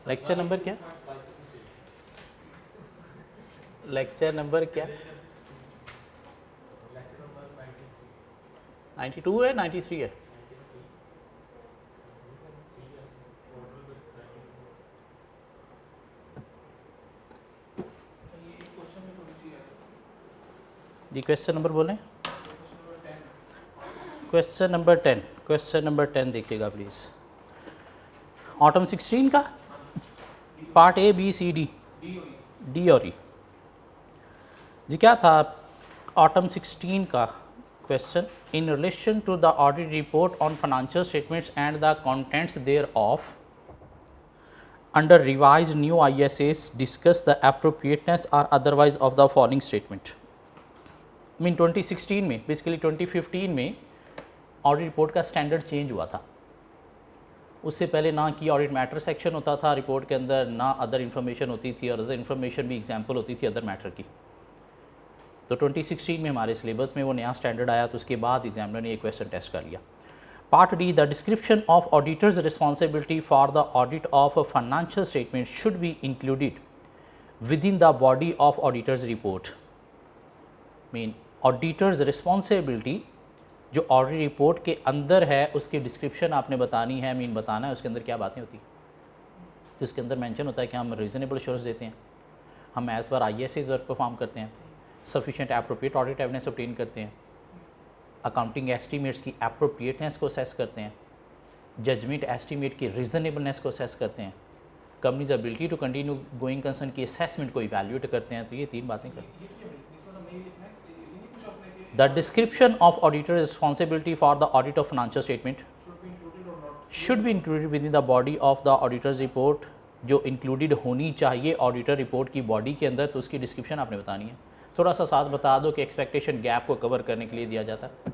Lecture number क्या? Lecture number क्या? 92 है, 93 है? जी क्वेश्चन नंबर बोलें। क्वेश्चन नंबर 10, क्वेश्चन नंबर 10 देखिएगा प्लीज़। ऑटम 16 का part A B C D और ई। जी क्या था ऑटम 16 का question? In relation to the audit report on financial statements and the contents thereof under revise new ISAs discuss the appropriateness और otherwise of the following statement. Mean 2016 में, basically 2015 में audit report का standard change हुआ था। उससे पहले ना कि ऑडिट मैटर सेक्शन होता था रिपोर्ट के अंदर, ना अदर इन्फॉर्मेशन होती थी, और अदर इन्फॉर्मेशन भी एग्जाम्पल होती थी अदर मैटर की। तो 2016 में हमारे सिलेबस में वो नया स्टैंडर्ड आया, तो उसके बाद एग्जामिनर ने ये क्वेश्चन टेस्ट कर लिया। Part D, the description of auditors responsibility for the audit of financial statement should be included with in the body of auditors report. Mean auditors responsibility जो ऑडिट रिपोर्ट के अंदर है उसकी description आपने बतानी है, मीन बताना है उसके अंदर क्या बातें होती हैं। तो उसके अंदर मेंशन होता है कि हम रीजनेबल एश्योरेंस देते हैं, हम as per ISAs work perform करते हैं, sufficient appropriate audit evidence obtain करते हैं, अकाउंटिंग एस्टीमेट्स की एप्रोप्रिएटनेस को असेस करते हैं, जजमेंट एस्टीमेट की रीजनेबलनेस को असेस करते हैं, company's ability to continue going concern की असेसमेंट को इवैल्यूएट करते हैं। तो ये 3 बातें करते हैं। The description of auditor's responsibility for the audit of financial statement should be included within the body of the auditor's report। जो इंक्लूडेड होनी चाहिए ऑडिटर रिपोर्ट की बॉडी के अंदर, तो उसकी डिस्क्रिप्शन आपने बतानी है। थोड़ा सा साथ बता दो कि एक्सपेक्टेशन गैप को कवर करने के लिए दिया जाता है,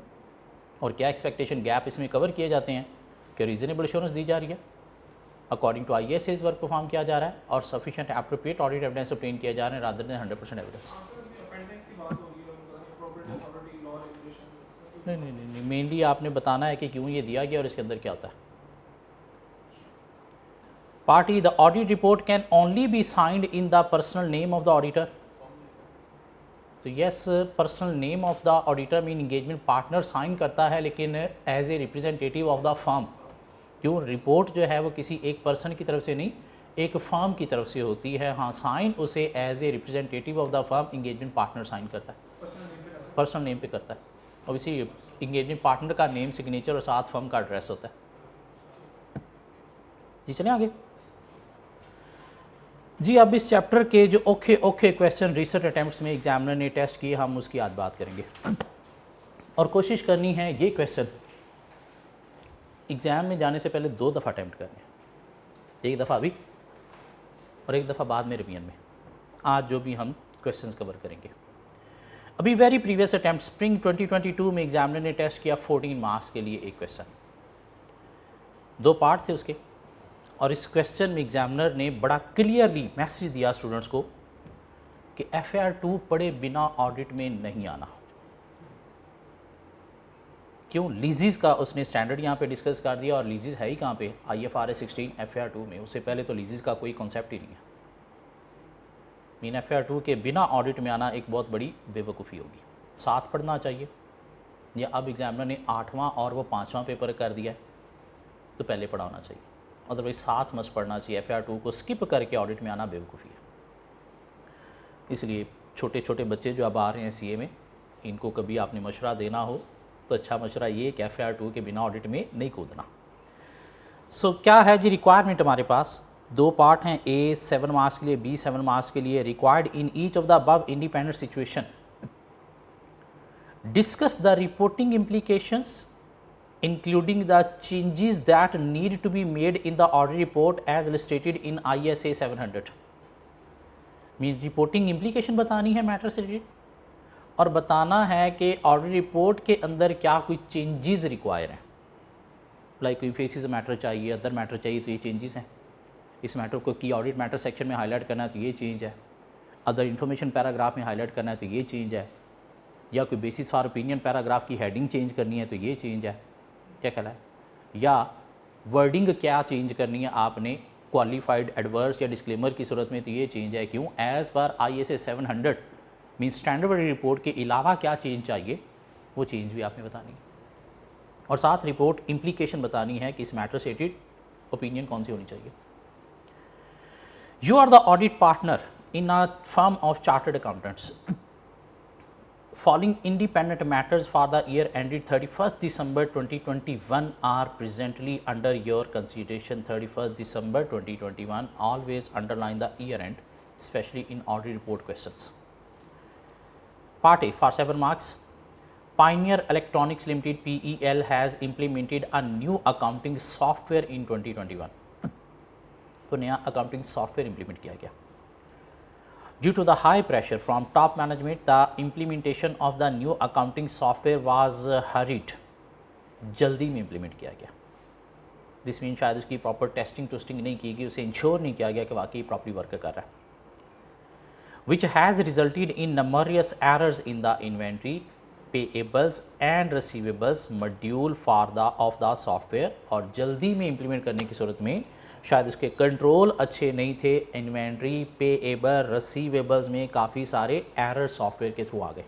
और क्या एक्सपेक्टेशन गैप इसमें कवर किए जाते हैं कि रीजनेबल एश्योरेंस दी जा रही है, according to ISAs work perform किया जा रहा है, और sufficient appropriate audit evidence obtain किया जा रहा है रादर देन 100% एविडेंस। नहीं, मेनली आपने बताना है कि क्यों ये दिया गया और इसके अंदर क्या होता है। Part E, the audit report can only be signed in the personal name of the auditor. तो yes, personal name of the auditor mean engagement partner sign करता है, लेकिन as a representative of the firm. क्यों? Report जो है वो किसी एक पर्सन की तरफ से नहीं, एक फर्म की तरफ से होती है। हाँ, साइन उसे as a representative of the firm engagement partner sign करता है, पर्सनल नेम पे करता है। और इसी इंगेजमेंट पार्टनर का नेम, सिग्नेचर और साथ फर्म का एड्रेस होता है। जी चलें आगे। जी अब इस चैप्टर के जो ओखे क्वेश्चन रिसेंट अटैम्प्ट्स में एग्जामिनर ने टेस्ट किए, हम उसकी आज बात करेंगे, और कोशिश करनी है ये क्वेश्चन एग्ज़ाम में जाने से पहले 2 दफ़ा अटैम्प्ट करने हैं, एक दफ़ा अभी और एक दफ़ा बाद में रिवीजन में। आज जो भी हम क्वेश्चंस कवर करेंगे, अभी वेरी प्रीवियस अटैम्प्ट स्प्रिंग 2022 में एग्जामिनर ने टेस्ट किया 14 मार्क्स के लिए एक क्वेश्चन, 2 पार्ट थे उसके, और इस क्वेश्चन में एग्जामिनर ने बड़ा क्लियरली मैसेज दिया स्टूडेंट्स को कि FAR2 पढ़े बिना ऑडिट में नहीं आना। क्यों? लीजीज़ का उसने स्टैंडर्ड यहाँ पे डिस्कस कर दिया, और लीजीज़ है ही कहाँ पे? IFRS 16 FAR2 में। उससे पहले तो लीजीज़ का कोई कॉन्सेप्ट ही नहीं है। मीन FAR2 के बिना ऑडिट में आना एक बहुत बड़ी बेवकूफ़ी होगी। साथ पढ़ना चाहिए, या अब एग्जामिनर ने 8वां और वो 5वां पेपर कर दिया है तो पहले पढ़ा होना चाहिए, अदरवाइज साथ मस्त पढ़ना चाहिए। FAR2 को स्किप करके ऑडिट में आना बेवकूफ़ी है। इसलिए छोटे छोटे बच्चे जो अब आ रहे हैं CA में, इनको कभी आपने मशवरा देना हो तो अच्छा मशवरा ये कि FAR2 के बिना ऑडिट में नहीं कूदना। सो क्या है जी रिक्वायरमेंट हमारे पास? 2 पार्ट हैं, A 7 मार्क्स के लिए, B 7 मार्क्स के लिए। Required in each of the above independent situation discuss the reporting implications including the changes that need to be made in the audit report as stated in ISA 700। Mean reporting implication बतानी है matter से related, और बताना है कि audit report के अंदर क्या कोई चेंजेस रिक्वायर हैं, लाइक कोई फेसिस मैटर चाहिए, अदर मैटर चाहिए, तो ये चेंजेस हैं। इस मैटर को की ऑडिट मैटर सेक्शन में हाईलाइट करना है तो ये चेंज है, अदर इन्फॉर्मेशन पैराग्राफ में हाईलाइट करना है तो ये चेंज है, या कोई बेसिस फॉर ओपिनियन पैराग्राफ की हेडिंग चेंज करनी है तो ये चेंज है। क्या ख्याल है? या वर्डिंग क्या चेंज करनी है आपने क्वालिफाइड एडवर्स या डिस्क्लेमर की सूरत में तो ये चेंज है। क्यों? As per ISA 700 mean standard audit report के अलावा क्या चेंज चाहिए वो चेंज भी आपने बतानी है, और साथ रिपोर्ट इम्प्लीकेशन बतानी है कि इस मैटर से रिलेटेड ओपिनियन कौन सी होनी चाहिए। You are the audit partner in a firm of chartered accountants following independent matters for the year ended 31st December 2021 are presently under your consideration. 31st December 2021, always underline the year end, especially in audit report questions. Part A for 7 marks. Pioneer Electronics Limited PEL has implemented a new accounting software in 2021. तो नया accounting software implement किया गया। Due to the high pressure from top management, the implementation of the new accounting software was hurried. जल्दी में implement किया गया। This means शायद उसकी proper testing नहीं की गई, उसे ensure नहीं किया गया कि वाकई properly work कर रहा है, which has resulted in numerous errors in the inventory, payables and receivables module of the software। और जल्दी में implement करने की सूरत में शायद उसके कंट्रोल अच्छे नहीं थे, इन्वेंट्री, पेएबल, रिसीवेबल्स में काफ़ी सारे एरर सॉफ्टवेयर के थ्रू आ गए।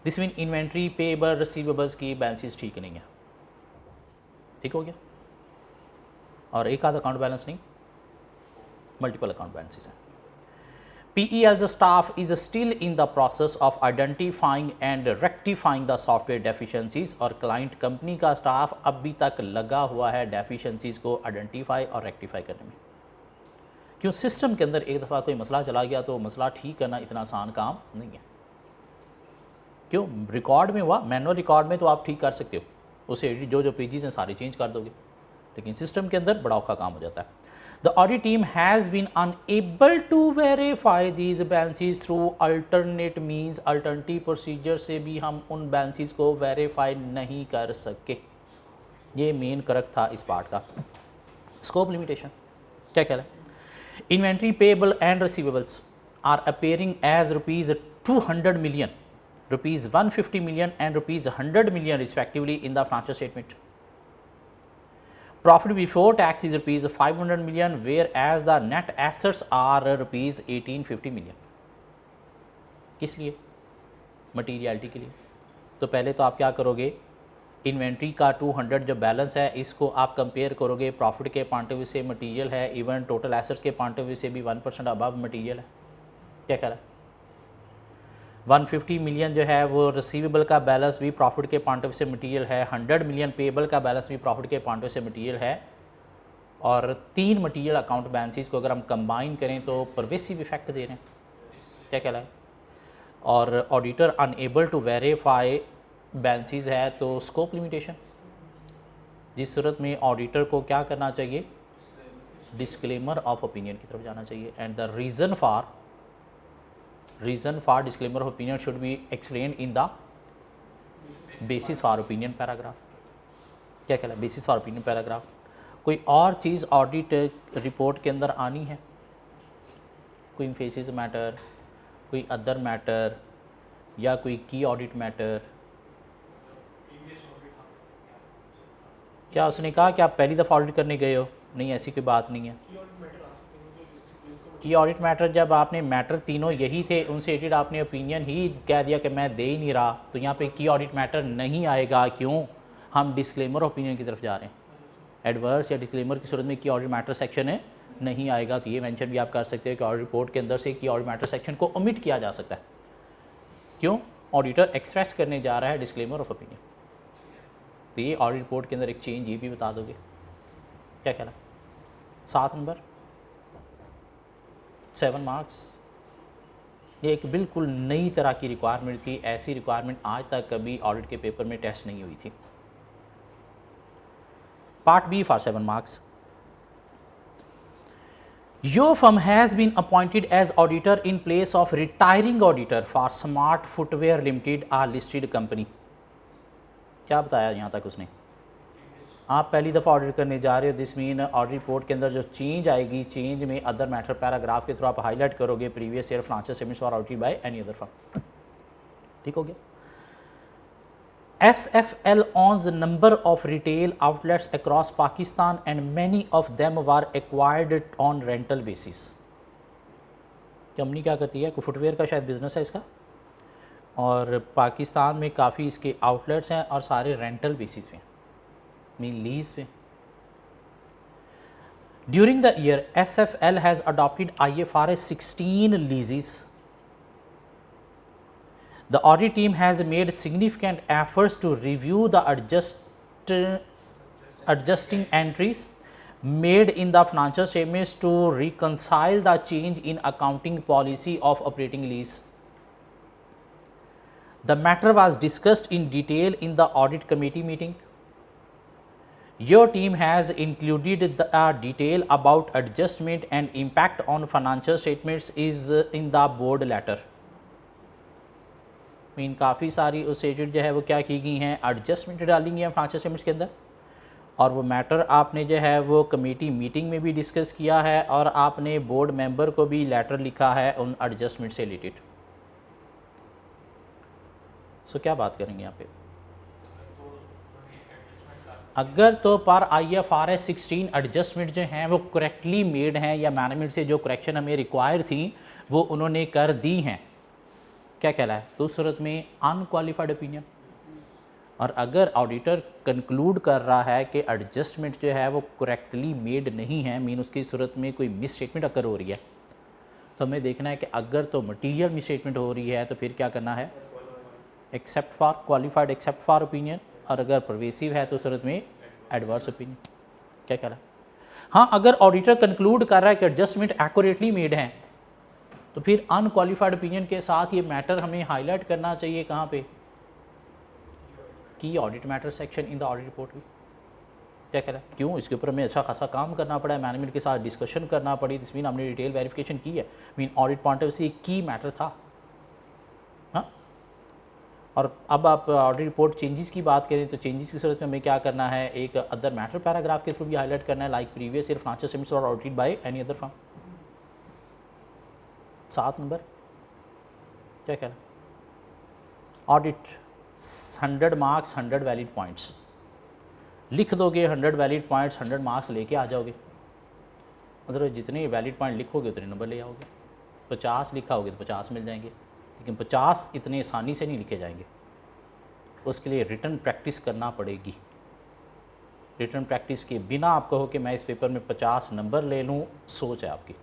This mean inventory, payable, receivables की बैलेंसेस ठीक नहीं है। ठीक हो गया? और एक आधा अकाउंट बैलेंस नहीं, मल्टीपल अकाउंट बैलेंसेस हैं। PEL's staff is still in the process of identifying and rectifying the software deficiencies, और क्लाइंट कंपनी का स्टाफ अभी तक लगा हुआ है डेफिशिएंसीज को आइडेंटिफाई और रेक्टिफाई करने में। क्यों? सिस्टम के अंदर एक दफ़ा कोई मसला चला गया तो मसला ठीक करना इतना आसान काम नहीं है। क्यों? रिकॉर्ड में हुआ, मैनुअल रिकॉर्ड में तो आप ठीक कर सकते हो, उसे जो पेजेस हैं सारे चेंज कर दोगे, लेकिन सिस्टम के अंदर बड़ा औखा काम हो जाता है। The audit team has been unable to verify these balances through alternate means, alternative procedure से भी हम उन balances को verify नहीं कर सके। ये मेन करक था इस पार्ट का। Scope limitation क्या कह रहा है? Inventory, payable and receivables are appearing as rupees 200 million, rupees 150 million and rupees 100 million respectively in the financial statement. Profit before tax is rupees 500 million, whereas the net assets are rupees 1850 million. किस लिए? Materiality के लिए। तो पहले तो आप क्या करोगे, इन्वेंट्री का 200 जो बैलेंस है इसको आप कंपेयर करोगे प्रॉफिट के पॉइंट ऑफ व्यू से मटीरियल है, इवन टोटल एसेट्स के पॉइंट ऑफ व्यू से भी 1% अबव मटीरियल है। क्या कह रहा है? 150 मिलियन जो है वो रिसीवेबल का बैलेंस भी प्रॉफिट के पॉइंट ऑफ व्यू से मटीरियल है, 100 मिलियन पेएबल का बैलेंस भी प्रॉफिट के पॉइंट ऑफ व्यू से मटीरियल है, और 3 मटीरियल अकाउंट बैलेंसेस को अगर हम कंबाइन करें तो परवेसिव इफेक्ट दे रहे हैं। क्या कह रहा है? और auditor unable to verify balances है तो स्कोप लिमिटेशन, जिस सूरत में ऑडिटर को क्या करना चाहिए? डिस्क्लेमर ऑफ ओपिनियन की तरफ जाना चाहिए। And the reason for disclaimer of opinion should be explained in the basis for opinion paragraph। क्या कहला? basis for opinion paragraph। कोई और चीज़ ऑडिट रिपोर्ट के अंदर आनी है, कोई इम्फेसिस मैटर, कोई अदर मैटर या कोई की ऑडिट मैटर? क्या उसने कहा कि आप पहली दफ़ा ऑडिट करने गए हो? नहीं, ऐसी कोई बात नहीं है। की ऑडिट मैटर जब आपने मैटर तीनों यही थे उनसे रिलेटेड आपने ओपिनियन ही कह दिया कि मैं दे ही नहीं रहा, तो यहाँ पे की ऑडिट मैटर नहीं आएगा। क्यों? हम डिस्क्लेमर ओपिनियन की तरफ जा रहे हैं। एडवर्स या डिस्क्लेमर की सूरत में की ऑडिट मैटर सेक्शन है नहीं आएगा, तो ये मेंशन भी आप कर सकते हो कि ऑडिट रिपोर्ट के अंदर से की ऑडिट मैटर सेक्शन को ओमिट किया जा सकता है। क्यों? ऑडिटर एक्सप्रेस करने जा रहा है डिस्क्लेमर ऑफ ओपिनियन। तो ये ऑडिट रिपोर्ट के अंदर एक चेंज ये भी बता दोगे। क्या कह रहा है? 7 नंबर 7 मार्क्स। ये एक बिल्कुल नई तरह की रिक्वायरमेंट थी, ऐसी रिक्वायरमेंट आज तक कभी ऑडिट के पेपर में टेस्ट नहीं हुई थी। Part B for 7 marks. Your firm has been appointed as auditor in place of retiring auditor for smart footwear limited a listed company. क्या बताया यहाँ तक उसने? आप पहली दफ़ा ऑडिट करने जा रहे हो, दिस मीन ऑडिट रिपोर्ट के अंदर जो चेंज आएगी, चेंज में अदर मैटर पैराग्राफ के थ्रू आप हाईलाइट करोगे previous year financial statements for audited by any other firm. ठीक हो गया? SFL owns a number of retail outlets across Pakistan and many of them were acquired on rental basis. Company क्या करती है, कोई footwear का शायद बिजनेस है इसका, और पाकिस्तान में काफ़ी इसके आउटलेट्स हैं और सारे रेंटल बेसिस पे, मीन लीज पे. During the year, SFL has adopted IFRS 16 leases. The audit team has made significant efforts to review the adjusting entries made in the financial statements to reconcile the change in accounting policy of operating lease. The matter was discussed in detail in the audit committee meeting. Your team has included the detail about adjustment and impact on financial statements is in the board letter. Mean काफ़ी सारी उस edit जो है वो क्या की गई हैं, एडजस्टमेंट डाली गई हैं फाइनेंशियल स्टेटमेंट्स के अंदर, और वो मैटर आपने जो है वो कमेटी मीटिंग में भी डिस्कस किया है और आपने बोर्ड मेंबर को भी लेटर लिखा है उन एडजस्टमेंट से रिलेटेड. सो क्या बात करेंगे यहाँ पे, अगर तो पर IFRS 16 एडजस्टमेंट जो हैं वो करेक्टली मेड हैं या मैनेजमेंट से जो करेक्शन हमें रिक्वायर थी वो उन्होंने कर दी हैं, क्या कहलाए, तो उस सूरत में अनक्वालिफाइड ओपिनियन. और अगर ऑडिटर कंक्लूड कर रहा है कि एडजस्टमेंट जो है वो करेक्टली मेड नहीं है, मीन उसकी सूरत में कोई मिस स्टेटमेंट अकर हो रही है, तो हमें देखना है कि अगर तो मटीरियल मिस स्टेटमेंट हो रही है तो फिर क्या करना है, except for qualified except for opinion, और अगर परवेसिव है तो सूरत में एडवर्स ओपिनियन. क्या कह रहा है, हाँ अगर ऑडिटर कंक्लूड कर रहा है कि एडजस्टमेंट एक्यूरेटली मेड है तो फिर अनक्वालिफाइड ओपिनियन के साथ ये मैटर हमें हाईलाइट करना चाहिए कहाँ पे, की audit matter section in the audit report भी. क्या कह रहा है, क्यों, इसके ऊपर हमें अच्छा खासा काम करना पड़ा है, मैनेजमेंट के साथ डिस्कशन करना पड़ी, दिस मीन हमने डिटेल वेरिफिकेशन की है, मीन ऑडिट पॉइंट ऑफ से की मैटर था. हाँ, और अब आप ऑडिट रिपोर्ट चेंजेस की बात करें तो चेंजेस की सूरत में हमें क्या करना है, एक अदर मैटर पैराग्राफ के थ्रू भी हाईलाइट करना है, like previous year financial statements are audited by any other firm. 7 number क्या कह रहा है, ऑडिट 100 मार्क्स 100 वैलिड पॉइंट्स, लिख दोगे 100 वैलिड पॉइंट्स 100 मार्क्स लेके आ जाओगे, मतलब जितने वैलिड पॉइंट लिखोगे उतने नंबर ले आओगे. 50 लिखा होगे तो 50 मिल जाएंगे, लेकिन 50 इतने आसानी से नहीं लिखे जाएंगे, उसके लिए रिटर्न प्रैक्टिस करना पड़ेगी. रिटर्न प्रैक्टिस के बिना आप कहो कि मैं इस पेपर में 50 नंबर ले लूँ, सोच है आपकी.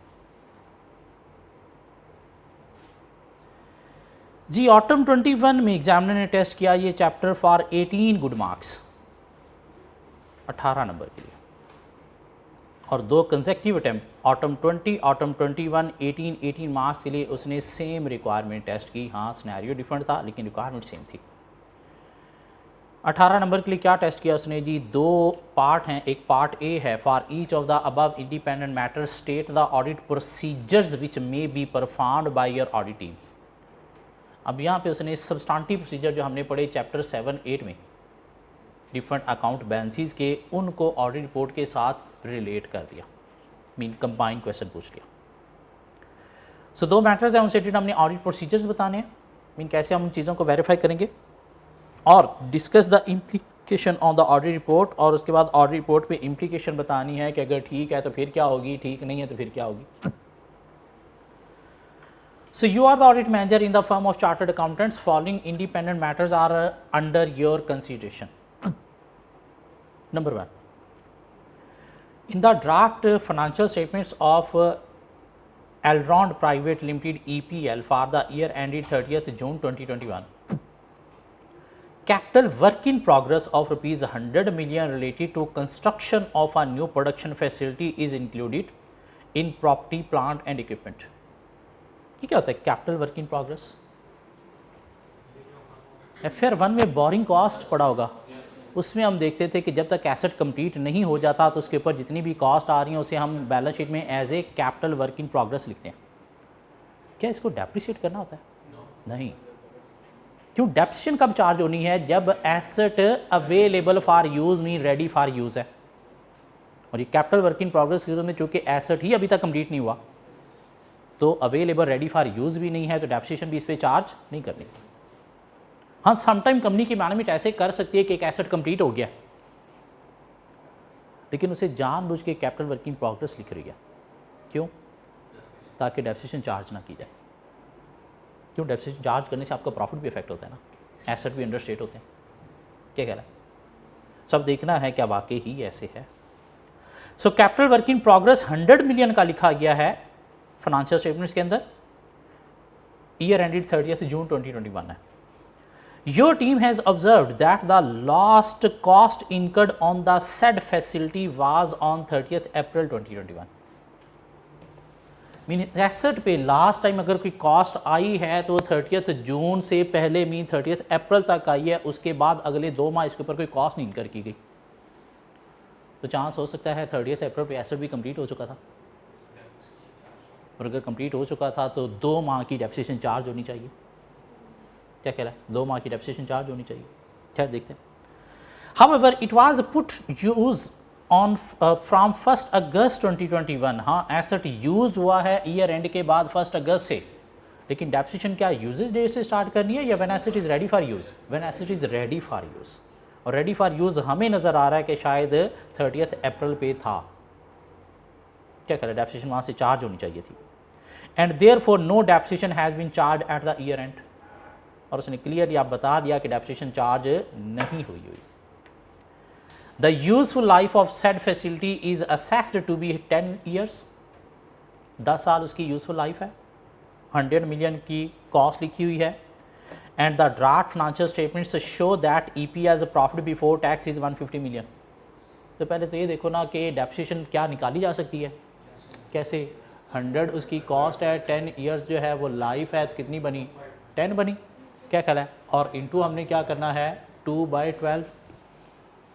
जी ऑटम 21 में एग्जामिनर ने टेस्ट किया ये chapter for 18 good marks, 18 number के लिए, और 2 consecutive attempt autumn 20 autumn 21 18 marks के लिए उसने सेम रिक्वायरमेंट टेस्ट की. हाँ सिनेरियो डिफरेंट था लेकिन रिक्वायरमेंट सेम थी. 18 नंबर के लिए क्या टेस्ट किया उसने जी, 2 पार्ट हैं, एक पार्ट ए है, for each of the above independent matter state the audit procedures which may be performed by your audit team. अब यहाँ पे उसने सब्सटेंटिव प्रोसीजर जो हमने पढ़े चैप्टर 7-8 में डिफरेंट अकाउंट बैलेंसेस के, उनको ऑडिट रिपोर्ट के साथ रिलेट कर दिया, मीन कंबाइन क्वेश्चन पूछ लिया. सो 2 मैटर्स हैं उनसे हमने ऑडिट प्रोसीजर्स बताने हैं, मीन कैसे हम उन चीज़ों को वेरीफाई करेंगे, और discuss the implication on the audit report, और उसके बाद ऑडिट रिपोर्ट पे इम्प्लीकेशन बतानी है कि अगर ठीक है तो फिर क्या होगी, ठीक नहीं है तो फिर क्या होगी. So you are the audit manager in the firm of chartered accountants. Following independent matters are under your consideration. Number 1, in the draft financial statements of Elrond Private Limited EPL for the year ended 30th June 2021, capital work in progress of rupees 100 million related to construction of a new production facility is included in property, plant and equipment. ये क्या होता है capital work in progress? FR 1 में borrowing cost पड़ा होगा, उसमें हम देखते थे कि जब तक एसेट कंप्लीट नहीं हो जाता तो उसके ऊपर जितनी भी कॉस्ट आ रही हैं उसे हम बैलेंस शीट में as a capital work in progress लिखते हैं. क्या इसको डेप्रिशिएट करना होता है? नहीं. क्यों? डेप्रिसिएशन कब चार्ज होनी है? जब asset available for use mean ready for use है, और ये कैपिटल वर्क इन प्रोग्रेस के में चूँकि एसेट ही अभी तक कंप्लीट नहीं हुआ तो अवेलेबल रेडी फॉर यूज़ भी नहीं है, तो डेप्रिसिएशन भी इस पर चार्ज नहीं करनी. हाँ समटाइम कंपनी की मैनेजमेंट ऐसे कर सकती है कि एक एसेट कंप्लीट हो गया लेकिन उसे जानबूझ के कैपिटल वर्किंग प्रोग्रेस लिख रही है। क्यों? ताकि डेप्रिसिएशन चार्ज ना की जाए। क्यों? डेप्रिसिएशन चार्ज करने से आपका प्रॉफिट भी इफेक्ट होता है ना, एसेट भी अंडर स्टेट होते हैं। क्या कह रहा है? सब देखना है क्या वाकई ही ऐसे है। So capital working progress 100 million का लिखा गया है फाइनेंशियल स्टेटमेंट्स के अंदर, ईयर एंडेड 30 जून 2021 है। Your team has observed that the last cost incurred on the said facility was on 30th April 2021. Mean asset पे लास्ट टाइम अगर कोई कॉस्ट आई है तो 30th जून से पहले मीन 30th अप्रैल तक आई है, उसके बाद अगले 2 माह इसके ऊपर कोई कॉस्ट नहीं इनकर की गई। तो चांस हो सकता है 30th अप्रैल पे एसेट भी कंप्लीट हो चुका था, और अगर कंप्लीट हो चुका था तो 2 माह की डेप्रिसिएशन चार्ज होनी चाहिए। क्या कह रहा है? 2 माह की डेप्रिसिएशन चार्ज होनी चाहिए। खैर देखते हैं। However, it was put use on from 1 अगस्त 2021। हाँ एसेट यूज हुआ है ईयर एंड के बाद 1 अगस्त से, लेकिन डेप्रिसिएशन क्या यूजेज डेट से स्टार्ट करनी है या when asset is ready for use? When asset is ready for use. और रेडी फॉर यूज़ हमें नज़र आ रहा है कि शायद 30th अप्रैल पे था। क्या करें? डेप्रिसिएशन वहाँ से चार्ज होनी चाहिए थी। And therefore no depreciation has been charge at the year end. और उसने क्लियरली आप बता दिया कि डेप्रिसिएशन चार्ज नहीं हुई। The useful life of said facility is assessed to be 10 years. 10 साल उसकी यूजफुल लाइफ है। 100 मिलियन की कॉस्ट लिखी हुई है। And the draft financial statements show that EPS profit before tax is 150 million. तो पहले तो ये देखो ना कि डेप्रिसिएशन क्या निकाली जा सकती है, कैसे? 100 उसकी कॉस्ट है, 10 ईयर्स जो है वो लाइफ है, तो कितनी बनी? 10 बनी। क्या ख्याल है? और इनटू हमने क्या करना है? 2/12,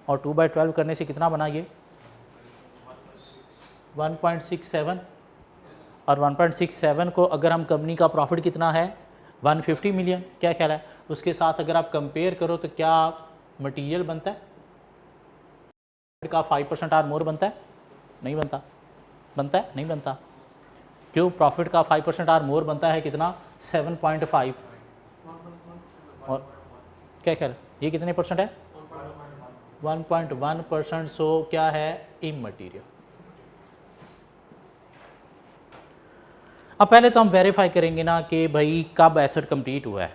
और 2/12 करने से कितना बना ये? 1.67। और 1.67 को अगर हम कंपनी का प्रॉफिट कितना है? 150 मिलियन। क्या ख्याल है? उसके साथ अगर आप कंपेयर करो तो क्या मटेरियल बनता है का 5% आर मोर बनता है? नहीं बनता। बनता है? नहीं बनता। क्यों? प्रॉफिट का 5% आर मोर बनता है कितना? 7.5। और क्या ख्याल? ये कितने परसेंट है? 1.1%। सो क्या है? इमटीरियल। अब पहले तो हम वेरीफाई करेंगे ना कि भाई कब एसेट कंप्लीट हुआ है।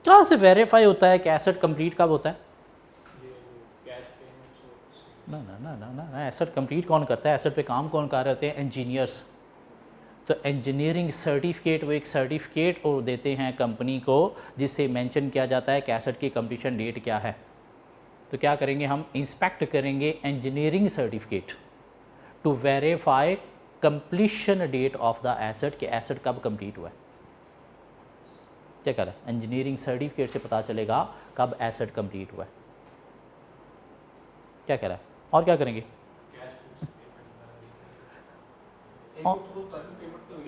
कहाँ से वेरीफाई होता है कि एसेट कंप्लीट कब होता है? ना ना ना ना ना ना एसेट कंप्लीट कौन करता है? एसेट पे काम कौन कर रहे होते हैं? इंजीनियर्स। तो इंजीनियरिंग सर्टिफिकेट, वो एक सर्टिफिकेट और देते हैं कंपनी को जिससे मेंशन किया जाता है कि एसेट की कंप्लीशन डेट क्या है। तो क्या करेंगे हम? इंस्पेक्ट करेंगे engineering certificate to verify completion date of the asset, कि एसेट कब कंप्लीट हुआ है। क्या कर रहा है? इंजीनियरिंग सर्टिफिकेट से पता चलेगा कब एसेट कंप्लीट हुआ है। क्या कह रहा है? और क्या करेंगे?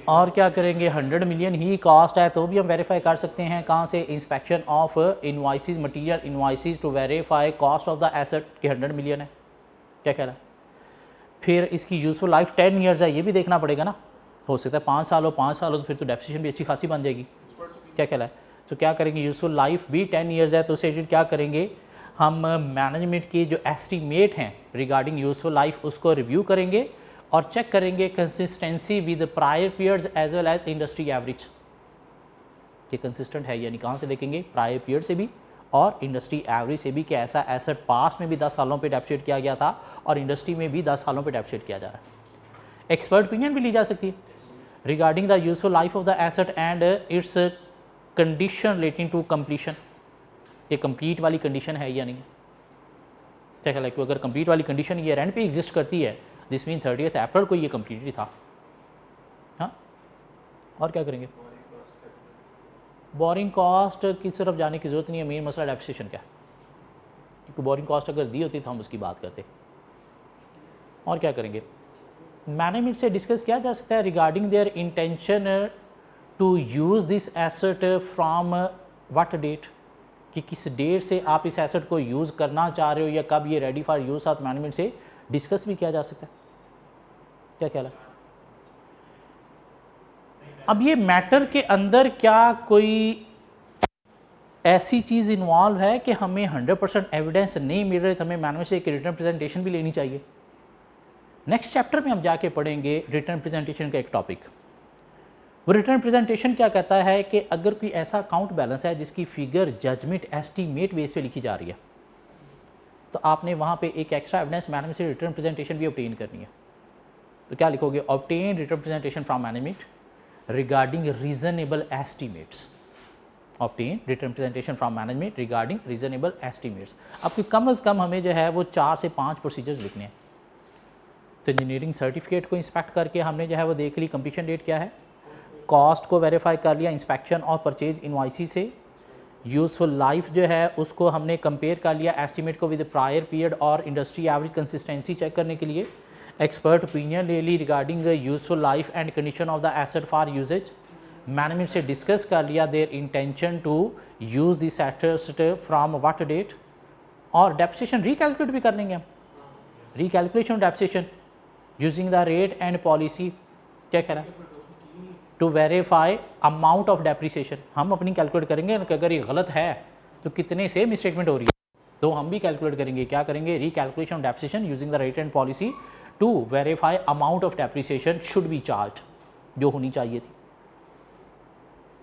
और क्या करेंगे? 100 मिलियन ही कॉस्ट है तो भी हम वेरीफाई कर सकते हैं। कहाँ से? Inspection of invoices, material invoices to verify cost of the asset कि 100 मिलियन है। क्या कह रहा है? फिर इसकी यूजफुल लाइफ 10 ईयर्स है, ये भी देखना पड़ेगा ना। हो सकता है 5 साल हो, 5 साल हो तो फिर तो डेप्रिसिएशन भी अच्छी खासी बन जाएगी। क्या कह रहा है? तो क्या करेंगे? यूजफुल लाइफ भी 10 ईयर्स है तो उसे क्या करेंगे हम? मैनेजमेंट की जो एस्टीमेट हैं रिगार्डिंग यूजफुल लाइफ उसको रिव्यू करेंगे और चेक करेंगे consistency with prior periods as well as industry average, ये कंसिस्टेंट है यानी कहाँ से देखेंगे? प्रायर पीरियड से भी और इंडस्ट्री एवरेज से भी, कि ऐसा एसेट पास्ट में भी 10 सालों पे डेप्रिसिएट किया गया था और इंडस्ट्री में भी 10 सालों पे डेप्रिसिएट किया जा रहा है। एक्सपर्ट ओपिनियन भी ली जा सकती है regarding the useful life of the asset and its condition relating to completion, ये कंप्लीट वाली कंडीशन है या नहीं है। क्या ख्याल है? कि अगर कंप्लीट वाली कंडीशन ये एंड पे एग्जिस्ट करती है दिस मीन 30th अप्रैल को ये कंप्लीटली था। हाँ, और क्या करेंगे? बोरिंग कॉस्ट की तरफ जाने की ज़रूरत नहीं है। मेन मसला डेप्रिसिएशन क्या है, क्योंकि बोरिंग कॉस्ट अगर दी होती तो हम उसकी बात करते। और क्या करेंगे? मैनेजमेंट से डिस्कस किया जा सकता है regarding their intention to use this asset from what date, कि किस डेट से आप इस एसेट को यूज़ करना चाह रहे हो या कब ये रेडी फॉर यूज़ था। मैनेजमेंट से डिस्कस भी किया जा सकता है। क्या ख्याल है? अब ये मैटर के अंदर क्या कोई ऐसी चीज़ इन्वॉल्व है कि हमें 100% एविडेंस नहीं मिल रहे तो हमें मैनेजमेंट से एक रिटर्न प्रेजेंटेशन भी लेनी चाहिए। नेक्स्ट चैप्टर में हम जाके पढ़ेंगे रिटर्न प्रेजेंटेशन का एक टॉपिक। वो रिटर्न प्रेजेंटेशन क्या कहता है कि अगर कोई ऐसा अकाउंट बैलेंस है जिसकी फिगर जजमेंट एस्टीमेट बेस पे लिखी जा रही है तो आपने वहाँ पे एक एक्स्ट्रा एविडेंस मैनेजमेंट से रिटर्न प्रेजेंटेशन भी ऑब्टेन करनी है। तो क्या लिखोगे? Obtain return presentation from management regarding reasonable estimates. Obtain return presentation from management regarding reasonable estimates. आपको कम से कम हमें जो है वो 4 से 5 प्रोसीजर्स लिखने हैं। तो इंजीनियरिंग सर्टिफिकेट को इंस्पेक्ट करके हमने जो है वो देख ली कंप्लीशन डेट क्या है, कॉस्ट को वेरीफाई कर लिया इंस्पेक्शन और परचेज इनवॉइस से, यूज़फुल लाइफ जो है उसको हमने कंपेयर कर लिया एस्टीमेट को विद प्रायर पीरियड और इंडस्ट्री एवरेज कंसिस्टेंसी चेक करने के लिए, एक्सपर्ट ओपिनियन ले ली regarding useful life and condition of the asset for usage, management से डिस्कस कर लिया their intention to use this asset from what date, और डेप्रिसिएशन रिकैलकुलेट भी कर लेंगे हम, recalculation depreciation using the rate and policy. क्या कह रहा है? To verify amount of depreciation हम अपनी कैलकुलेट करेंगे कि अगर ये गलत है तो कितने से मिसस्टेटमेंट हो रही है तो हम भी कैलकुलेट करेंगे। क्या करेंगे? Recalculation of depreciation using the rate and policy to verify amount of depreciation should be charge, जो होनी चाहिए थी।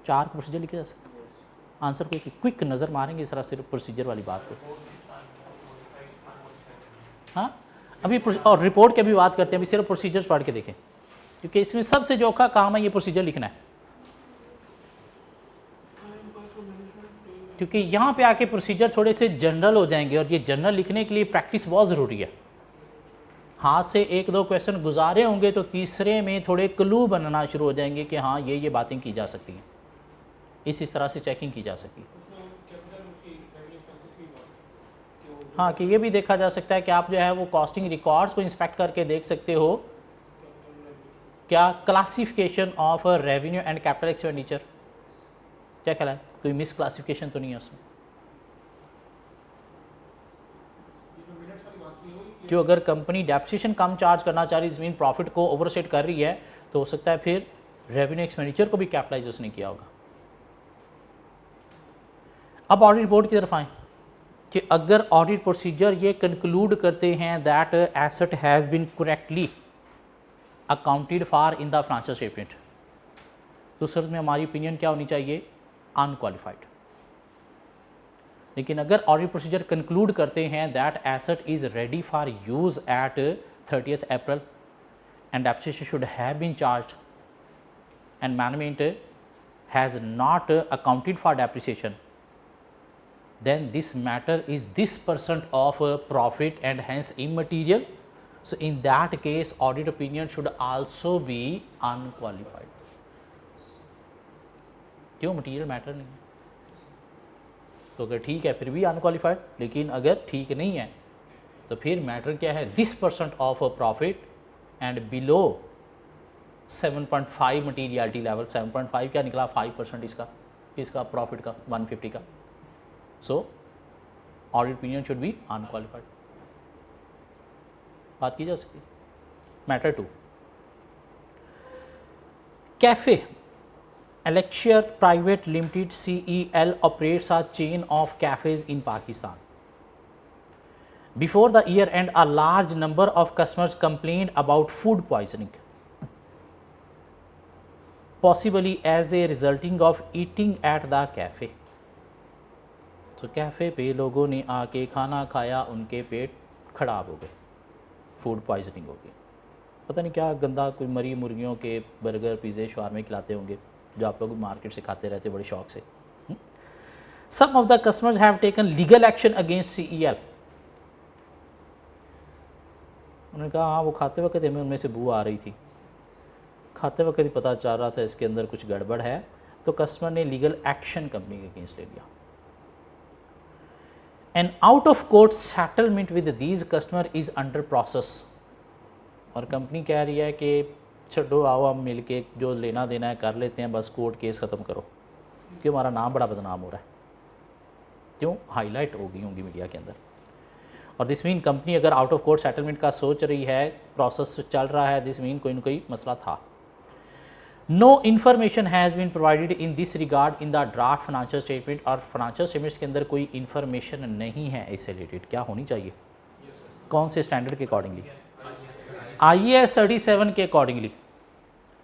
4 प्रोसीजर लिखे जा सकते। आंसर को क्विक नज़र मारेंगे इस तरह सिर्फ प्रोसीजर वाली बात को। हाँ अभी और रिपोर्ट की भी बात करते हैं, अभी सिर्फ प्रोसीजर्स पढ़ के देखें क्योंकि इसमें सबसे जो औखा काम है ये प्रोसीजर लिखना है, क्योंकि यहाँ पे आके प्रोसीजर थोड़े से जनरल हो जाएंगे और ये जनरल लिखने के लिए प्रैक्टिस बहुत ज़रूरी है। हाथ से 1-2 क्वेश्चन गुजारे होंगे तो तीसरे में थोड़े क्लू बनना शुरू हो जाएंगे कि हाँ ये बातें की जा सकती हैं, इस तरह से चेकिंग की जा सकती है। हाँ कि ये भी देखा जा सकता है कि आप जो है वो कॉस्टिंग रिकॉर्ड्स को इंस्पेक्ट करके देख सकते हो क्या classification of revenue and capital expenditure क्या ख्याल है, कोई मिस क्लासिफिकेशन तो नहीं है उसमें। क्यों अगर कंपनी डेप्रिसिएशन कम चार्ज करना चाह रही है, मीन प्रॉफिट को ओवरसेट कर रही है, तो हो सकता है फिर रेवेन्यू एक्सपेंडिचर को भी कैपिटलाइज उसने किया होगा। अब ऑडिट रिपोर्ट की तरफ आएँ कि अगर ऑडिट प्रोसीजर ये कंक्लूड करते हैं that asset has been correctly accounted for in the financial statement, तो उस में हमारी ओपिनियन क्या होनी चाहिए? अनक्वालिफाइड। लेकिन अगर ऑडिट प्रोसीजर कंक्लूड करते हैं that asset is ready for use at 30th April and depreciation should have been charge and management has not accounted for depreciation, then this matter is this % of profit and hence immaterial. So in that case audit opinion should also be unqualified. क्यों? Material matter नहीं है तो अगर ठीक है फिर भी unqualified, लेकिन अगर ठीक नहीं है तो फिर मैटर क्या है? This % of profit and below 7.5 materiality level. 7.5 क्या निकला? 5% इसका प्रॉफिट का 150 का। So, audit opinion should be unqualified. बात की जा सकती है। Matter 2, cafe Elixir private limited CEL operates a chain of cafes in Pakistan. Before the year end, a large number of customers complained about food poisoning, possibly as a resulting of eating at the cafe. तो cafe पे लोगों ने आके खाना खाया, उनके पेट ख़राब हो गए, फूड पॉइजनिंग हो गई। पता नहीं क्या गंदा कोई मरी मुर्गियों के बर्गर पिज़्ज़े शवारमे खिलाते होंगे जो आप लोग मार्केट से खाते रहते बड़े शौक से। Some of the customers have taken legal action against CEL। उन्होंने कहा हाँ वो खाते वक्त हमें उनमें से बू आ रही थी, खाते वक्त ही पता चल रहा था इसके अंदर कुछ गड़बड़ है, तो कस्टमर ने लीगल एक्शन कंपनी के अगेंस्ट ले लिया। An out of court settlement with these customer is under process। और कंपनी कह रही है कि छोड़ो आओ हम मिल के जो लेना देना है कर लेते हैं, बस कोर्ट केस ख़त्म करो, क्यों हमारा नाम बड़ा बदनाम हो रहा है, क्यों हाईलाइट हो गई होंगी मीडिया के अंदर। और दिस मीन कंपनी अगर आउट ऑफ कोर्ट सेटलमेंट का सोच रही है, प्रोसेस चल रहा है, दिस मीन कोई ना कोई मसला था। No information has been provided in this regard in the draft financial statement, और फाइनेंशियल स्टेटमेंट्स के अंदर कोई इन्फॉर्मेशन नहीं है इससे रिलेटेड, क्या होनी चाहिए? कौन से स्टैंडर्ड के अकॉर्डिंगली? IAS 37 के अकॉर्डिंगली।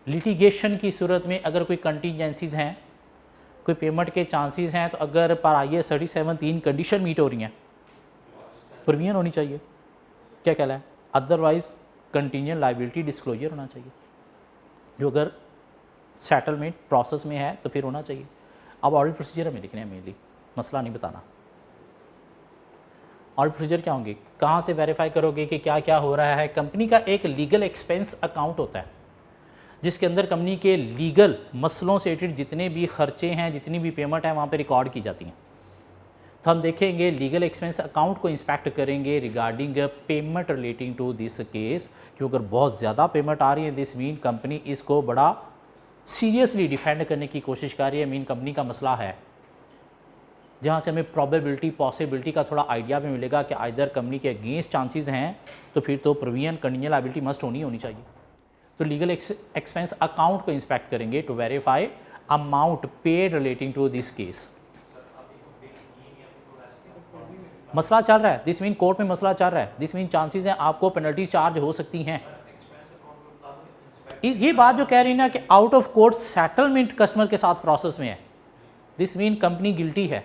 लिटिगेशन की सूरत में अगर कोई कंटीजेंसीज हैं, कोई पेमेंट के चांसेस हैं, तो अगर पर IAS 37 3 कंडीशन मीट हो रही हैं, प्रोविजन होनी चाहिए। क्या कहला है? अदरवाइज कंटीजेंट लायबिलिटी डिस्क्लोजर होना चाहिए, जो अगर सेटलमेंट प्रोसेस में है तो फिर होना चाहिए। अब ऑडिट प्रोसीजर हमें लिखने हैं मेनली, मसला नहीं बताना। ऑडिट प्रोसीजर क्या होंगे? कहाँ से वेरीफाई करोगे कि क्या क्या हो रहा है? कंपनी का एक लीगल एक्सपेंस अकाउंट होता है जिसके अंदर कंपनी के लीगल मसलों से रिलेटेड जितने भी खर्चे हैं, जितनी भी पेमेंट है, वहाँ पे रिकॉर्ड की जाती हैं। तो हम देखेंगे लीगल एक्सपेंस अकाउंट को इंस्पेक्ट करेंगे regarding payment relating to this case, क्योंकि अगर बहुत ज़्यादा पेमेंट आ रही है, दिस मीन कंपनी इसको बड़ा सीरियसली डिफेंड करने की कोशिश कर रही है। मीन कंपनी का मसला है जहाँ से हमें प्रोबेबिलिटी पॉसिबिलिटी का थोड़ा आइडिया भी मिलेगा कि आइदर कंपनी के अगेंस्ट चांसेस हैं, तो फिर तो प्रोविजन कंटीजेंट लायबिलिटी मस्ट होनी चाहिए। तो लीगल एक्सपेंस अकाउंट को इंस्पेक्ट करेंगे to verify amount paid relating to this case. मसला चल रहा है, दिस मीन कोर्ट में मसला चल रहा है, दिस मीन चांसेस हैं आपको पेनल्टी चार्ज हो सकती हैं। ये बात जो कह रही है ना कि out of court settlement customer के साथ प्रोसेस में है, दिस मीन कंपनी गिल्टी है।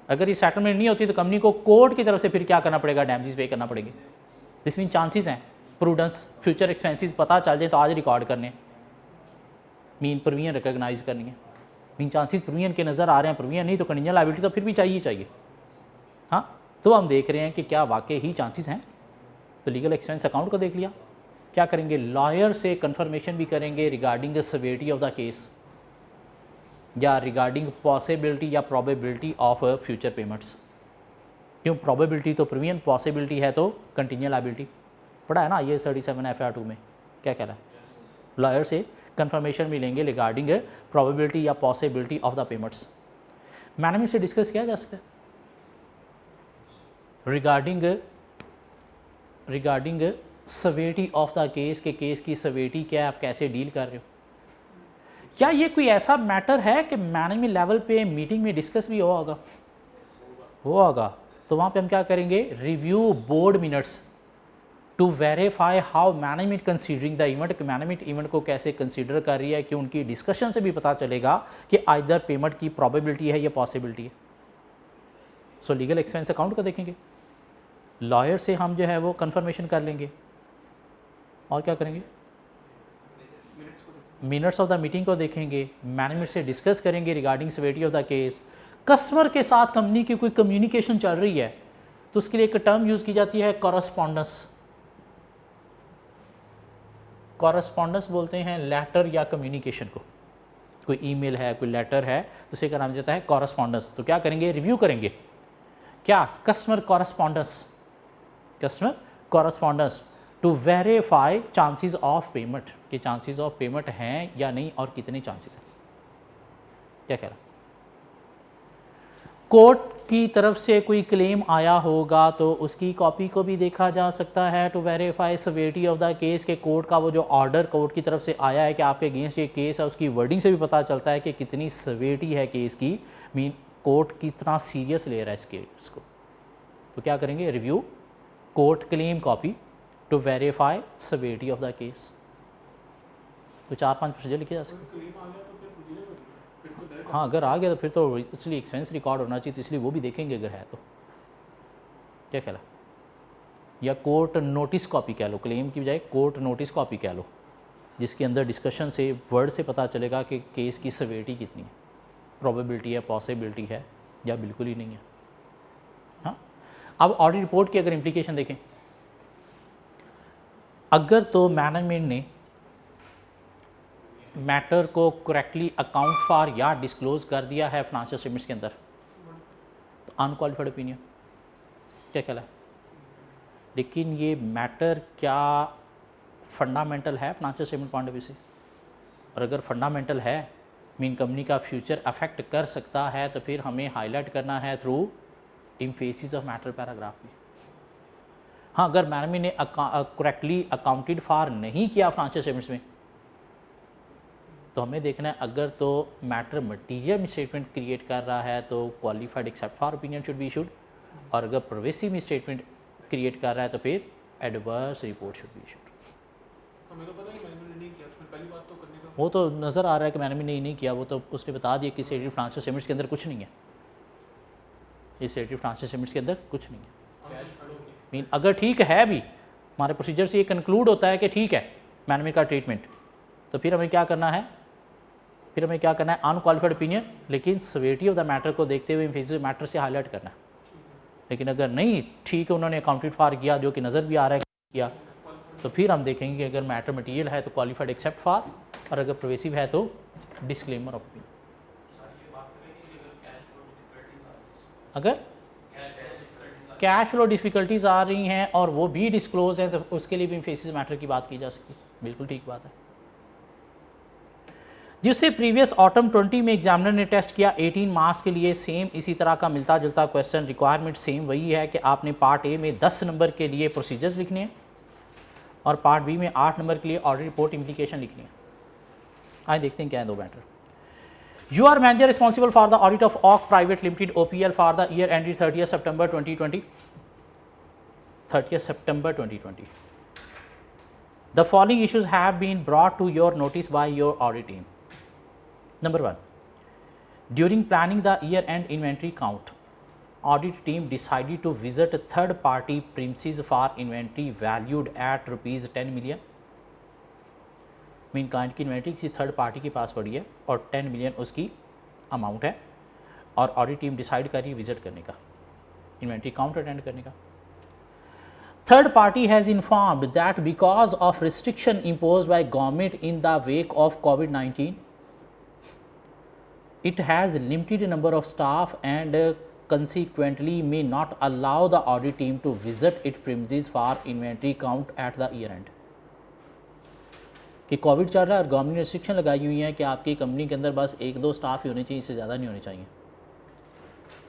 अगर ये सेटलमेंट नहीं होती तो कंपनी को कोर्ट की तरफ से फिर क्या करना पड़ेगा? डैमेजेस पे करना पड़ेंगे। दिस मीन चांसेस हैं, प्रूडेंस, फ्यूचर एक्सपेंसेस पता चल जाए तो आज रिकॉर्ड करने, मीन प्रोविजन रिकॉग्नाइज करनी है। मीन चांसेस प्रोविजन के नज़र आ रहे हैं, प्रोविजन नहीं तो कंटीजेंट लायबिलिटी तो फिर भी चाहिए। हाँ, तो हम देख रहे हैं कि क्या वाकई ही चांसेस हैं। तो लीगल एक्सपेंस अकाउंट को देख लिया, क्या करेंगे? लॉयर से कंफर्मेशन भी करेंगे regarding the severity of the case, या रिगार्डिंग पॉसिबिलिटी या प्रोबेबिलिटी ऑफ फ्यूचर पेमेंट्स। क्यों प्रोबेबिलिटी तो प्रोविजन, पॉसिबिलिटी है तो कंटीजेंट लायबिलिटी। पढ़ा है ना IAS 37 FR 2 में क्या कह रहा है? लॉयर से कंफर्मेशन भी लेंगे रिगार्डिंग प्रोबेबिलिटी या possibility of the payments. Management से डिस्कस किया जा सकता है रिगार्डिंग सवेरिटी ऑफ द केस, के केस की सवेरिटी क्या है, आप कैसे डील कर रहे हो। क्या ये कोई ऐसा मैटर है कि मैनेजमेंट लेवल पे मीटिंग में डिस्कस भी होगा? तो वहाँ पे हम क्या करेंगे? Review board minutes to verify how management considering the event, management event को कैसे कंसीडर कर रही है, कि उनकी डिस्कशन से भी पता चलेगा कि आइदर पेमेंट की प्रोबेबिलिटी है या पॉसिबिलिटी है। सो लीगल एक्सपेंस अकाउंट को देखेंगे, लॉयर से हम जो है वो कंफर्मेशन कर लेंगे, और क्या करेंगे? मिनट्स ऑफ द मीटिंग को देखेंगे, मैनेजमेंट से डिस्कस करेंगे regarding severity of the case. Customer के साथ कंपनी की कोई कम्युनिकेशन चल रही है तो उसके लिए एक टर्म यूज़ की जाती है कॉरस्पॉन्डेंस। कॉरस्पॉन्डेंस बोलते हैं लेटर या कम्युनिकेशन को। कोई ईमेल है, कोई लेटर है, तो उसे का नाम जाता है कॉरस्पॉन्डेंस। तो क्या करेंगे? रिव्यू करेंगे क्या? Customer correspondence to verify chances of payment, कि चांसेस ऑफ पेमेंट हैं या नहीं और कितने चांसेस हैं। क्या कह रहा? कोर्ट की तरफ से कोई क्लेम आया होगा तो उसकी कॉपी को भी देखा जा सकता है to verify severity of the case, के कोर्ट का वो जो ऑर्डर कोर्ट की तरफ से आया है कि आपके अगेंस्ट ये केस है, उसकी वर्डिंग से भी पता चलता है कि कितनी सेवेरिटी है केस की, मीन कोर्ट कितना सीरियस ले रहा है इस केस को। तो क्या करेंगे? Review court claim copy to verify severity of the case. तो 4-5 प्रोसीजर लिखे जा सकते। हाँ, अगर आ गया तो फिर तो इसलिए एक्सपेंस रिकॉर्ड होना चाहिए, तो इसलिए वो भी देखेंगे अगर है तो। क्या कहला? या कोर्ट नोटिस कॉपी कह लो, क्लेम की बजाय कोर्ट नोटिस कॉपी कह लो, जिसके अंदर डिस्कशन से वर्ड से पता चलेगा कि केस की सेवेरिटी कितनी है, प्रोबेबिलिटी है, पॉसिबिलिटी है या बिल्कुल ही नहीं है। हाँ, अब ऑडिट रिपोर्ट की अगर इम्प्लीकेशन देखें, अगर तो मैनेजमेंट ने मैटर को करेक्टली अकाउंट फॉर या डिस्क्लोज कर दिया है फाइनेंशियल स्टेटमेंट्स के अंदर, तो अनक्वालिफाइड ओपिनियन। क्या कहला है? लेकिन ये मैटर क्या फंडामेंटल है financial statement point of view से? और अगर फंडामेंटल है, मीन कंपनी का फ्यूचर अफेक्ट कर सकता है, तो फिर हमें हाईलाइट करना है through emphasis of matter paragraph में। हाँ, अगर मैनेजमेंट ने करेक्टली अकाउंटेड फॉर नहीं किया फाइनेंशियल स्टेटमेंट्स में, तो हमें देखना है अगर तो मैटर मटीरियल मिसस्टेटमेंट क्रिएट कर रहा है तो qualified except for opinion should be issued, और अगर परवेसिव मिसस्टेटमेंट क्रिएट कर रहा है तो फिर adverse report should be issued. हमें तो पता ही मैंने नहीं किया, तो फिर पहली बात तो करने का वो तो नज़र आ रहा है कि मैंने भी नहीं किया, वो तो उसने बता दिया कि सेक्रेटरी फाइनेंशियल स्टेटमेंट्स के अंदर कुछ नहीं है, इस सेक्रेटरी फाइनेंशियल स्टेटमेंट्स के अंदर कुछ नहीं है। मीन अगर ठीक है भी, हमारे प्रोसीजर से ये कंक्लूड होता है कि ठीक है मैनेजमेंट का ट्रीटमेंट, तो फिर हमें क्या करना है, फिर हमें क्या करना है अनक्वालिफाइड ओपिनियन, लेकिन सेवेरिटी ऑफ द मैटर को देखते हुए एम्फेसिस मैटर से हाईलाइट करना है। लेकिन अगर नहीं ठीक है उन्होंने अकाउंटेड फॉर किया जो कि नज़र भी आ रहा है किया, तो फिर हम देखेंगे कि अगर मैटर मटीरियल है तो क्वालिफाइड एक्सेप्ट फॉर, और अगर प्रोवेसिव है तो डिस्क्लेमर ऑफ ओपिनियन। अगर कैश फ्लो डिफ़िकल्टीज आ रही हैं और वो भी डिस्क्लोज हैं तो उसके लिए भी एम्फेसिस मैटर की बात की जा सकती है, बिल्कुल ठीक बात है। जिससे प्रीवियस ऑटम 20 में एग्जामिनर ने टेस्ट किया 18 मार्क्स के लिए, सेम इसी तरह का मिलता जुलता क्वेश्चन, रिक्वायरमेंट सेम वही है कि आपने पार्ट ए में 10 नंबर के लिए प्रोसीजर्स लिखने हैं और पार्ट बी में 8 नंबर के लिए ऑडिट रिपोर्ट इम्प्लीकेशन लिखनी है। आइए देखते हैं क्या है दो matter. You are manager responsible for the audit of Oak private limited OPL for the year ended 30 September 2020। 30 September 2020। The following issues have been brought to your notice by your audit team. Number 1, during planning the year-end inventory count, audit team decided to visit third-party premises for inventory valued at rupees 10 million. Mean client की inventory किसी third party के पास पड़ी है और 10 million उसकी amount है, और audit team decide कर रही है विजिट करने का, इन्वेंट्री काउंट अटेंड करने का। Third party has informed that because of restriction imposed by government in the wake of COVID-19, it has limited number of staff and consequently may not allow the audit team to visit its premises for inventory count at the year end। कि Covid चल रहा है और government ने restriction लगाई हुई है कि आपकी कंपनी के अंदर बस 1-2 स्टाफ ही होने चाहिए, इससे ज़्यादा नहीं होने चाहिए।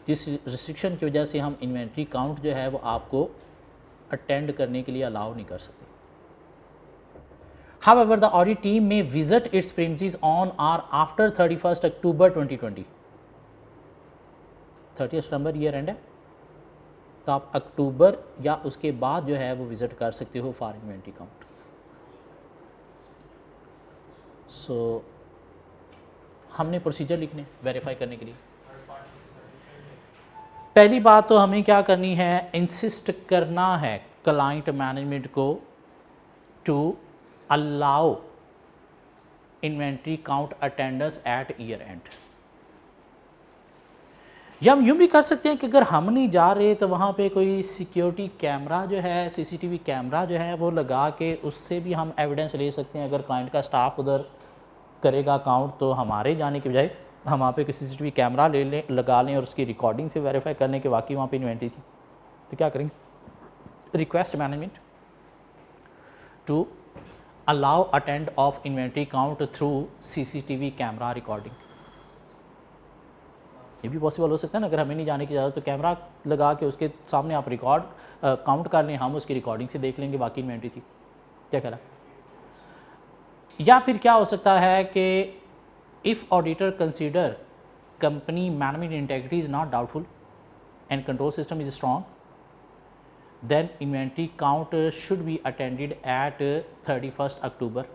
जिस रिस्ट्रिक्शन की वजह से हम इन्वेंट्री काउंट जो है वो आपको अटेंड करने के लिए अलाउ नहीं कर सकते। However, the audit team may visit its premises on or after 31st October 2020। 30 September year and है तो आप अक्टूबर या उसके बाद जो है वो विजिट कर सकते हो फॉर इन्वेंट्री काउंट। सो हमने प्रोसीजर लिखने वेरीफाई करने के लिए, पहली बात तो हमें क्या करनी है, इंसिस्ट करना है क्लाइंट मैनेजमेंट को to allow inventory count attendance at year end. या हम यूँ भी कर सकते हैं कि अगर हम नहीं जा रहे तो वहाँ पे कोई सिक्योरिटी कैमरा जो है, CCTV कैमरा जो है वो लगा के उससे भी हम एविडेंस ले सकते हैं। अगर क्लाइंट का स्टाफ उधर करेगा काउंट तो हमारे जाने के बजाय हम वहाँ पे कोई CCTV कैमरा लगा लें और उसकी रिकॉर्डिंग से वेरीफाई करने के वाकई वहाँ पे इन्वेंट्री थी, तो क्या करेंगे, request management to allow attend of inventory count through CCTV camera recording. ये भी पॉसिबल हो सकता है ना, अगर हमें नहीं जाने की इजाज़त तो कैमरा लगा के उसके सामने आप रिकॉर्ड काउंट कर लें, हम उसकी रिकॉर्डिंग से देख लेंगे बाकी इन्वेंट्री थी, क्या कह रहा। या फिर क्या हो सकता है कि if auditor consider company management integrity is not doubtful and control system is strong, then inventory count should be attended at 31 October.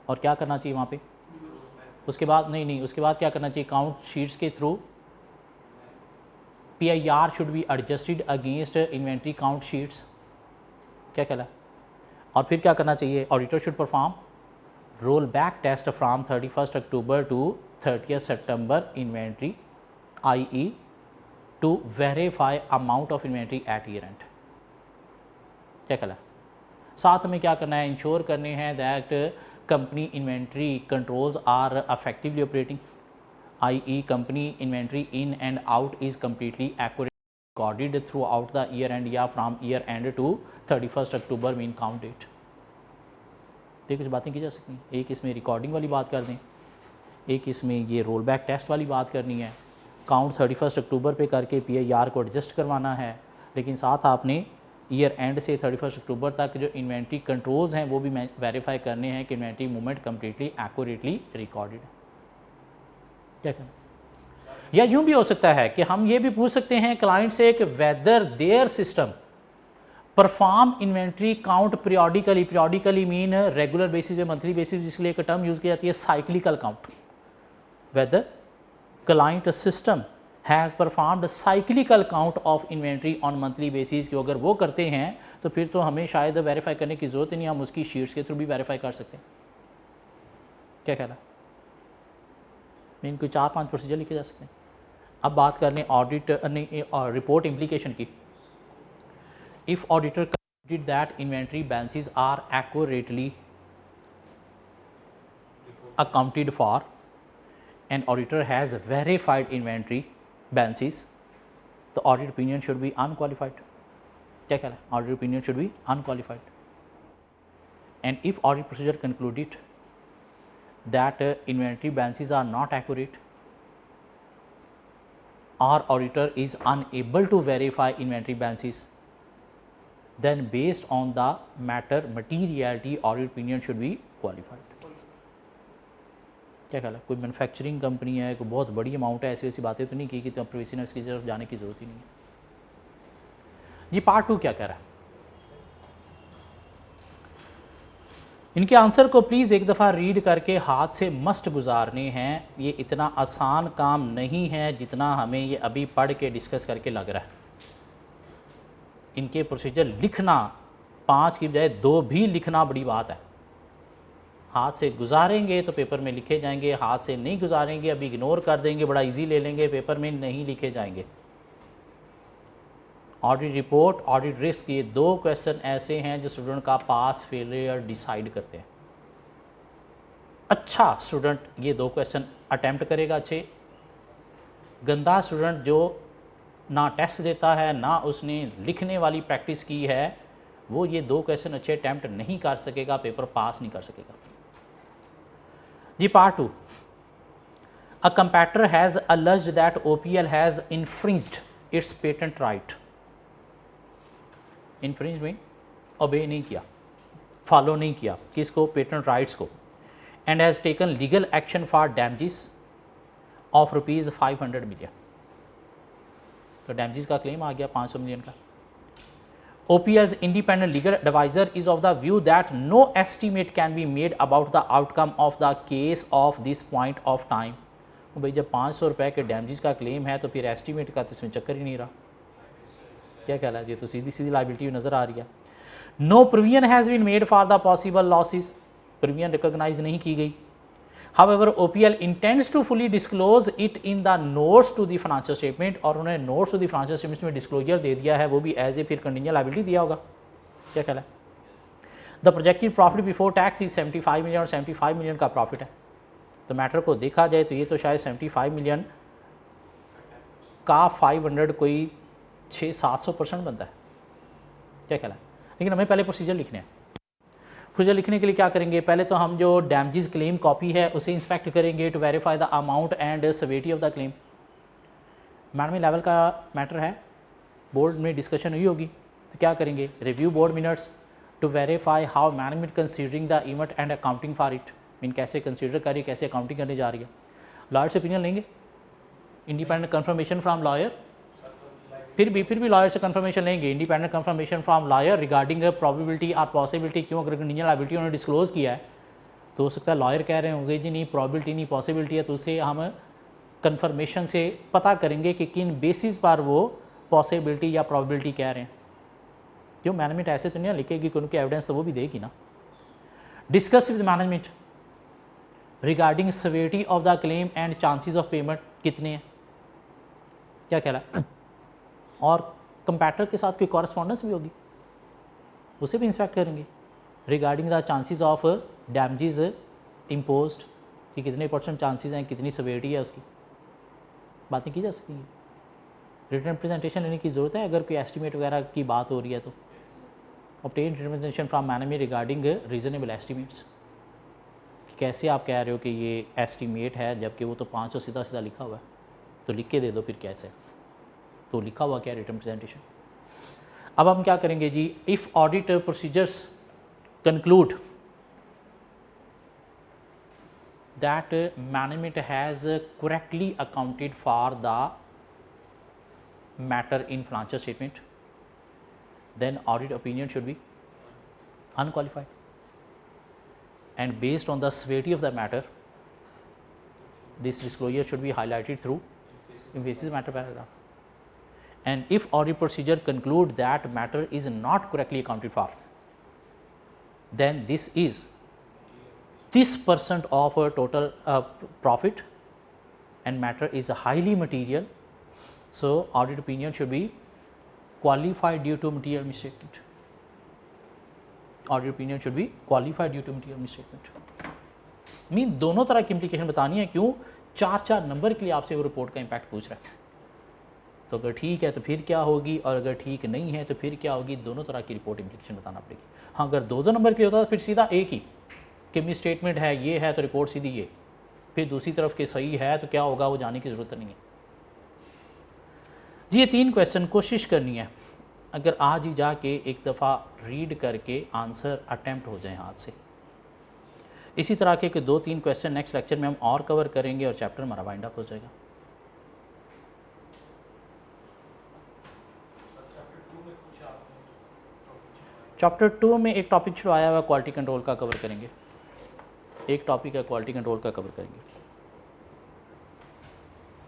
और क्या करना चाहिए वहाँ पे, उसके बाद नहीं उसके बाद क्या करना चाहिए, काउंट शीट्स के through PIR should be adjusted against inventory count sheets, क्या कहला। और फिर क्या करना चाहिए, auditor should perform roll back test from 31 October to 30 September inventory IE to verify amount of inventory at year end, क्या कहला। साथ में क्या करना है, इंश्योर करने हैं that company inventory controls are effectively operating, i.e. Company inventory in and out is completely accurate recorded throughout the year end या from year end to 31 October mean count date. ये कुछ बातें की जा सकती हैं, एक इसमें रिकॉर्डिंग वाली बात कर दें, एक इसमें ये रोल बैक टेस्ट वाली बात करनी है, काउंट 31 अक्टूबर पे करके PIR को एडजस्ट करवाना है, लेकिन साथ आपने ईयर एंड से 31 अक्टूबर तक जो इन्वेंट्री कंट्रोल्स हैं वो भी वेरीफाई करने हैं कि inventory movement completely accurately recorded है। क्या कहना, या यूँ भी हो सकता है कि हम ये भी पूछ सकते हैं क्लाइंट से कि whether their system perform inventory count periodically mean regular basis पे, मंथली बेसिस, जिसके लिए एक टर्म यूज़ की जाती है cyclical count. Whether client system has performed cyclical count of inventory on monthly basis, कि अगर वो करते हैं तो फिर तो हमें शायद वेरीफाई करने की ज़रूरत ही नहीं, हम उसकी शीट्स के थ्रू भी वेरीफाई कर सकते हैं। क्या कहना है, मैं इनको 4-5 प्रोसीजर लिखे जा सकते हैं। अब बात कर लें ऑडिट रिपोर्ट इम्प्लीकेशन की। If auditor concluded that inventory balances are accurately accounted for and auditor has verified inventory balances, the audit opinion should be unqualified. क्या कहना है, audit opinion should be unqualified. And if audit procedure concluded that inventory balances are not accurate or auditor is unable to verify inventory balances, then based on the matter materiality audit opinion should be qualified. क्या ख्याल है, कोई manufacturing company है, कोई बहुत बड़ी amount है, ऐसी ऐसी बातें तो नहीं की कि तो प्रोविजनर्स की तरफ जाने की ज़रूरत ही नहीं है। जी पार्ट 2 क्या कह रहा है, इनके आंसर को प्लीज़ एक दफ़ा रीड करके हाथ से मस्ट गुजारने हैं। ये इतना आसान काम नहीं है जितना हमें ये अभी पढ़ के डिस्कस करके लग रहा है। इनके प्रोसीजर लिखना 5 की बजाय 2 भी लिखना बड़ी बात है। हाथ से गुजारेंगे तो पेपर में लिखे जाएंगे, हाथ से नहीं गुजारेंगे, अभी इग्नोर कर देंगे, बड़ा इजी ले लेंगे, पेपर में नहीं लिखे जाएंगे। ऑडिट रिपोर्ट, ऑडिट रिस्क, ये 2 क्वेश्चन ऐसे हैं जो स्टूडेंट का पास फेलियर डिसाइड करते हैं। अच्छा स्टूडेंट ये 2 क्वेश्चन अटैम्प्ट करेगा अच्छे, गंदा स्टूडेंट जो ना टेस्ट देता है ना उसने लिखने वाली प्रैक्टिस की है, वो ये 2 क्वेश्चन अच्छे अटैम्प्ट नहीं कर सकेगा, पेपर पास नहीं कर सकेगा। जी part 2, a competitor has alleged that OPL has infringed its patent right. Infringe में ओबे नहीं किया, फॉलो नहीं किया किसको, पेटेंट राइट्स को, and has taken legal action for damages of ₹500 million. तो डैमेजेस का क्लेम आ गया 500 मिलियन का। OPL's independent legal advisor is of the view that no estimate can be made about the outcome of the case of this point of time। भाई जब 500 रुपये के damages का क्लेम है तो फिर एस्टीमेट का तो इसमें चक्कर ही नहीं रहा। क्या कहला है, ये तो सीधी सीधी लाइबिलिटी नज़र आ रही है। No provision has been made for the possible losses, provision recognise नहीं की गई। However, OPL intends to fully disclose it in the notes to the financial statement, और उन्होंने notes to the financial statements में डिस्क्लोजर दे दिया है, वो भी एज ए फिर कंटिजेंट लायबिलिटी दिया होगा। क्या कहला है, the projected profit before tax is 75 million और 75 मिलियन का प्रॉफिट है। तो मैटर को देखा जाए तो ये तो शायद 75 मिलियन का 500 कोई 600-700% बनता है। क्या कहला है, लेकिन हमें पहले प्रोसीजर लिखने हैं। प्रोसीजर लिखने के लिए क्या करेंगे, पहले तो हम जो डैमेजेस क्लेम कॉपी है उसे इंस्पेक्ट करेंगे to verify the amount and severity of the claim. मैडमी लेवल का मैटर है, बोर्ड में डिस्कशन हुई होगी, तो क्या करेंगे, review board minutes to verify how management considering the event and accounting for it, mean कैसे कंसीडर करिए, कैसे अकाउंटिंग करने जा रही है। लॉयर से ओपिनियन लेंगे, इंडिपेंडेंट कंफर्मेशन फ्रॉम लॉयर, फिर भी लॉयर से कंफर्मेशन लेंगे, independent confirmation from lawyer regarding probability और पॉसिबिलिटी। क्यों, अगर कंटिजेंट लायबिलिटी उन्होंने डिस्क्लोज किया है तो हो सकता है लॉयर कह रहे होंगे जी नहीं प्रोबेबिलिटी नहीं पॉसिबिलिटी है, तो उसे हम कंफर्मेशन से पता करेंगे कि किन बेसिस पर वो पॉसिबिलिटी या प्रोबेबिलिटी कह रहे हैं। क्यों, मैनेजमेंट ऐसे तो नहीं लिखेगी कि उनकी एविडेंस तो वो भी देगी ना। Discuss with management regarding severity of the claim and chances of payment कितने हैं। क्या कह रहा है, और कंपैटर के साथ कोई कॉरेस्पॉन्डेंस भी होगी, उसे भी इंस्पेक्ट करेंगे regarding the chances of damages imposed, कि कितने % चांसेस हैं, कितनी सेवेरिटी है, उसकी बातें की जा सकती हैं। रिटर्न प्रेजेंटेशन लेने की ज़रूरत है अगर कोई एस्टीमेट वगैरह की बात हो रही है तो। Obtain representation from management regarding reasonable estimates, कैसे आप कह रहे हो कि ये एस्टीमेट है जबकि वो तो 500 सीधा सीधा लिखा हुआ है, तो लिख के दे दो फिर कैसे, तो लिखा हुआ क्या रिटर्न प्रेजेंटेशन। अब हम क्या करेंगे जी, if audit procedures conclude that management has correctly accounted for the matter in financial statement, then audit opinion should be unqualified, and based on the severity of the matter, this disclosure should be highlighted through emphasis matter paragraph. And if audit procedure conclude that matter is not correctly accounted for, then this is this % of a total profit and matter is highly material, so audit opinion should be qualified due to material misstatement. Audit opinion should be qualified due to material misstatement. Mean दोनों तरह की implication बतानी है, क्यों 4 number के लिए आपसे वो रिपोर्ट का इम्पैक्ट पूछ रहा है। तो अगर ठीक है तो फिर क्या होगी, और अगर ठीक नहीं है तो फिर क्या होगी, दोनों तरह की रिपोर्ट इम्प्लीकेशन बताना पड़ेगी। हाँ, अगर 2 नंबर के लिए होता तो फिर सीधा एक ही कि मिस स्टेटमेंट है, ये है तो रिपोर्ट सीधी ये, फिर दूसरी तरफ के सही है तो क्या होगा वो जाने की ज़रूरत नहीं है जी। ये 3 क्वेश्चन कोशिश करनी है, अगर आज ही जाके एक दफ़ा रीड करके आंसर अटैम्प्ट हो जाए हाथ से। इसी तरह के 2-3 क्वेश्चन नेक्स्ट लेक्चर में हम और कवर करेंगे और चैप्टर हमारा वाइंड अप हो जाएगा। चैप्टर 2 में एक टॉपिक छुड़वाया हुआ क्वालिटी कंट्रोल का कवर करेंगे, एक टॉपिक है क्वालिटी कंट्रोल का कवर करेंगे।